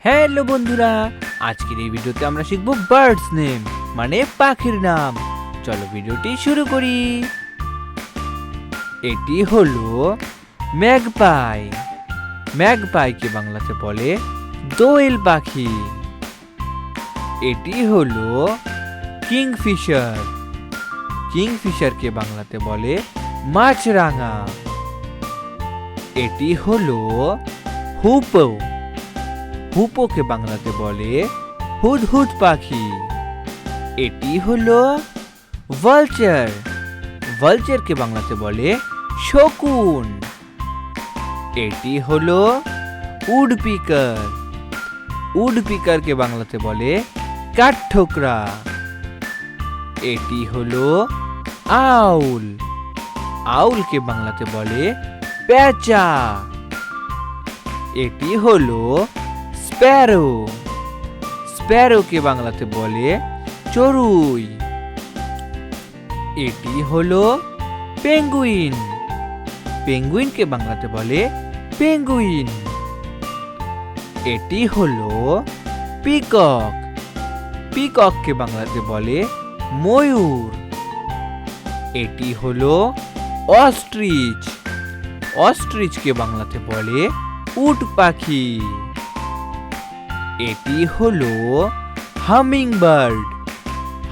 Hello বন্ধুরা, আজকের এই ভিডিওতে আমরা শিখব বার্ডস নেম মানে পাখির নাম। চলো ভিডিওটি শুরু করি। এটি হলো ম্যাগপাই। ম্যাগপাইকে বাংলাতে বলে দোয়েল পাখি। এটি হলো কিংফিশার। কিংফিশারকে বাংলাতে বলে মাছরাঙা। এটি হলো হুপো। হুপোকে বাংলাতে বলে হুদহুদ পাখি। এটি হলো ভালচার। ভালচারকে বাংলাতে বলে শকুন। এটি হলো উডপিকার। উডপিকারকে বাংলাতে বলে কাঠঠোকরা। এটি হলো আউল। আউলকে বাংলাতে বলে পেঁচা। এটি হলো স্প্যারো। স্প্যারোকে বাংলাতে বলে চড়ুই। এটি হলো পেঙ্গুইন। পেঙ্গুইনকে বাংলাতে বলে পেঙ্গুইন। এটি হলো পিকক। পিকককে বাংলাতে বলে ময়ূর। এটি হলো অস্ট্রিচ। অস্ট্রিচকে বাংলাতে বলে উট পাখি। এটি হলো হামিং বার্ড।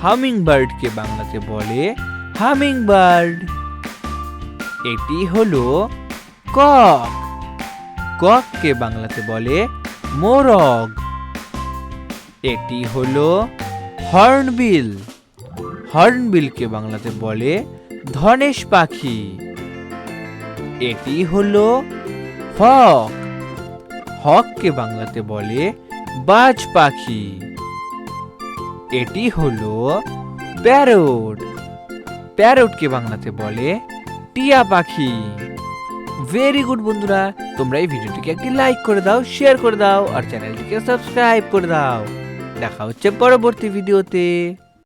হামিং বার্ডকে বাংলাতে বলে হামিং বার্ড। এটি হলো কক। কককে বাংলাতে বলে মোরগ। এটি হলো হর্নবিল। হর্নবিলকে বাংলাতে বলে ধনেশ পাখি। এটি হলো হক। হককে বাংলাতে বলে বাজ পাখি। এটি হলো প্যারট। প্যারটকে বাংলাতে বলে টিয়া পাখি। ভেরি গুড বন্ধুরা, তোমরা এই ভিডিওটিকে একটি লাইক করে দাও, শেয়ার করে দাও আর চ্যানেলটিকে সাবস্ক্রাইব করে দাও। দেখা হচ্ছে পরবর্তী ভিডিওতে।